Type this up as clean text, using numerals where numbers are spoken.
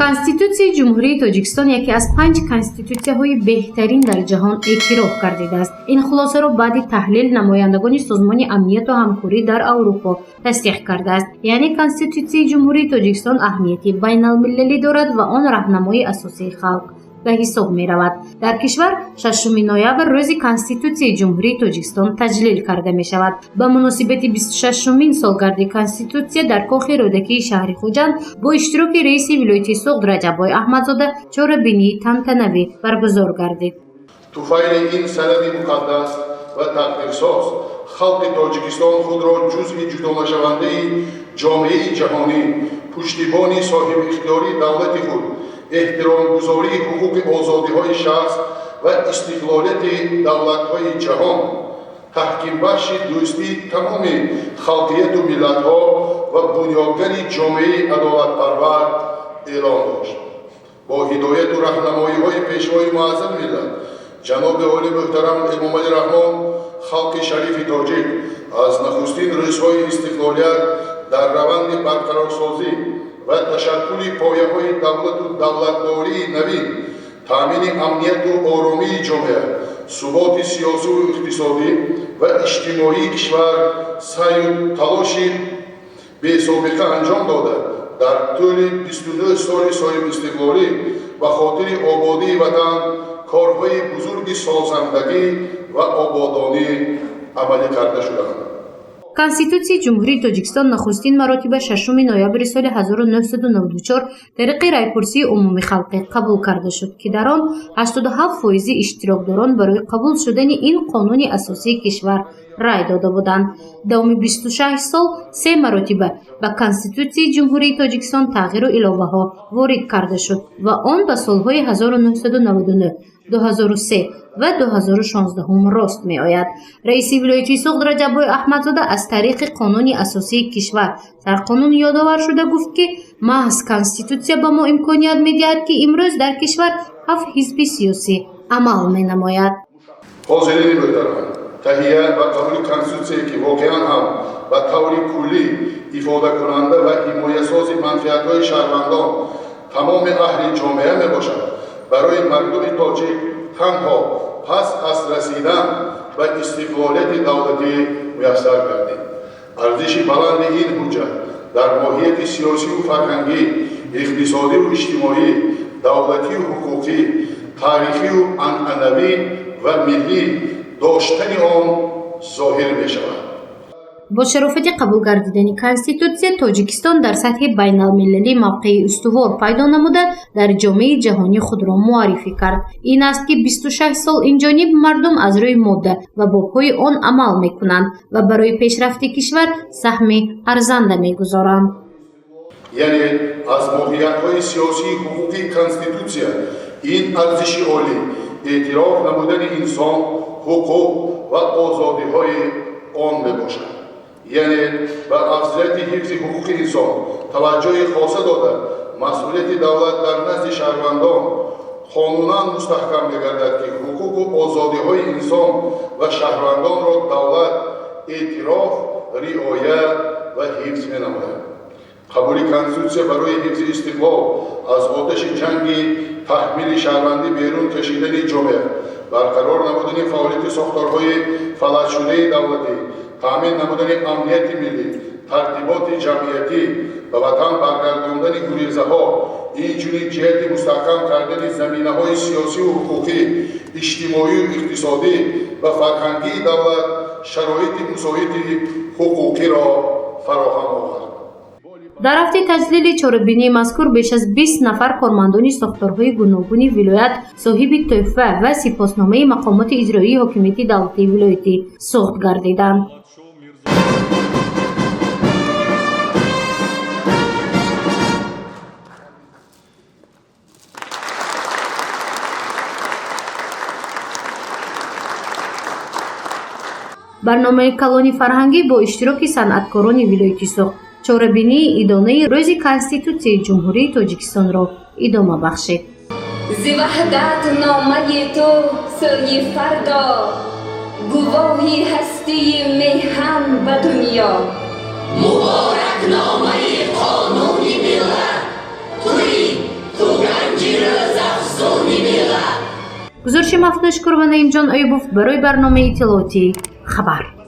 конститутсияи ҷумҳурии Тоҷикистон яке аз 5 конститутсияҳои беҳтарин дар ҷаҳон эътироф гардидааст. Ин хулосаро баъди таҳлил намояндагони Созмони амнияту ҳамкорӣ дар Аврупо тасдиқ кардааст. Яъне Конститутсияи Ҷумҳурии Тоҷикистон аҳамияти байналмилалӣ дорад ва он раҳнамои асосии халқ ба ҳисоб меравад. Дар кишвар 6 ноябр рӯзи Конститутсияи Ҷумҳурии Тоҷикистон таҷлил карда мешавад. Ба муносибати 26-мин солгарди Конститутсия дар Кохи Рӯдакии шаҳри Хуҷанд бо иштироки Раиси вилояти Суғд Раҷаббой Аҳмадзода чорабинии тантанавӣ баргузор гардид. туфайли ин санаи муқаддас ва тақдирсоз халқи Тоҷикистон худро ҷузъи ҷудонашавандаи ҷомеаи ҷаҳонӣ, пуштибони соҳибихтиёрии давлати худ, эҳтиромгузории ҳуқуқи озодиҳои шахс ва истиқлолияти давлатҳои ҷаҳон, таҳкимбахши дӯстии тамоми халқияту миллатҳо ва бунёдгари ҷомеаи адолатпарвар эълон дошт. бо ҳидояту раҳнамоиҳои пешвои муаззам миллат ҷаноби оли муҳтарам эмомалӣ раҳмон халқи шарифи тоҷик аз нахустин рӯзҳои истиқлолият дар раванди барқарорсозӣ ва ташаккули пояҳои давлату давлатдории навин, таъмини амнияту оромии ҷомеа, суботи сиёсиву иқтисодӣ ва иҷтимоии кишвар саъю талоши бесобиқа анҷом дода дар тӯли 29 соли соҳибистиқлолӣ ба хотири ободии ватан корҳои бузурги созандагӣ ва ободонӣ амалӣ карда шуданд. Конститутсияи Ҷумҳурии Тоҷикистон нахустин маротиба 6 ноябри соли 1994 тариқи райпурсии умумии халқӣ қабул карда шуд, ки дар он 87% иштирокдорон барои қабул шудани ин қонуни асосии кишвар рай дода буданд. Давоми 26 сол 3 маротиба ба Конститутсияи Ҷумҳурии Тоҷикистон тағйиру иловаҳо ворид карда шуд ва он ба солҳои 1999, 2003 ва 2016 рост меояд. Раиси вилояти Суғд Раҷаббой Аҳмадзода аз тариқи қонуни асосии кишвар сарқонун ёдовар шуда гуфт, ки маҳз Конститутсия ба мо имконият медиҳад, ки имрӯз дар кишвар 7 ҳизби сиёсӣ амал менамояд. ҳозирини муҳтарам, таҳия ва қабули Конститутсие, ки воқеан ҳам ба таври куллӣ ифодакунанда ва ҳимоясози манфиатҳои шаҳрвандон тамоми аҳли ҷомеа мебошад, барои мардуми тоҷик танҳо пас аз расидан ба истиқлолияти давлатӣ муяссар гардид. арзиши баланди ин ҳуҷҷат дар моҳияти сиёсиву фарҳангӣ, иқтисодиву иҷтимоӣ, давлатию ҳуқуқӣ, таърихию анъанавӣ ва миллӣ доштани он зоҳир мешавад. бо шарофати қабул гардидани Конститутсия, Тоҷикистон дар сатҳи байналмилалӣ мавқеи устувор пайдо намуда дар ҷомеаи ҷаҳонӣ худро муаррифӣ кард. Ин аст, ки 26 сол инҷониб мардум аз рӯи модда ва бобҳои он амал мекунанд ва барои пешрафти кишвар саҳми арзанда мегузоранд. яъне аз моҳиятҳои сиёсии ҳуқуқии Конститутсия ин арзиши олӣ эътироф намудани инсон, ҳуқуқ ва озодиҳои он мебошад. яъне ба афзалияти ҳифзи ҳуқуқи инсон таваҷҷӯҳи хоса дода, масъулияти давлат дар назди шаҳрвандон қонунан мустаҳкам мегардад, ки ҳуқуқу озодиҳои инсон ва шаҳрвандонро давлат эътироф, риоя ва ҳифз менамояд. қабули Конститутсия барои ҳифзи истиқлол аз оташи ҷанги таҳмили шаҳрвандӣ берун кашидани ҷомеа, барқарор намудани фаъолияти сохторҳои фалажшудаи давлатӣ, таъмин намудани амнияти миллӣ, тартиботи ҷамъиятӣ, ба ватан баргардондани гурезаҳо, инчунин ҷиҳати мустаҳкам кардани заминаҳои сиёсиву ҳуқуқӣ, иҷтимоию иқтисодӣ ва фарҳангии давлат шароити мусоити ҳуқуқиро фароҳам овард. дар ҳафтаи таҷлили чорабинии мазкур беш аз 20 нафар кормандони сохторҳои гуногуни вилоят соҳиби тӯҳфа ва сипосномаи мақомоти иҷроии ҳокимияти давлатии вилоятӣ суғд гардиданд. барномаи калони фарҳангӣ бо иштироки санъаткорони вилояти суғд чорабинии идонаи рӯзи Конститутсияи Ҷумҳурии Тоҷикистонро идома бахшид. зи ваҳдат номаи ту сӯи фардо, гувоҳи ҳастии меҳан ба дунё. муборак номаи қонуни миллат, туи гузориши мафтунашкур ва наимҷон оюбов барои барномаи иттилооти хабар.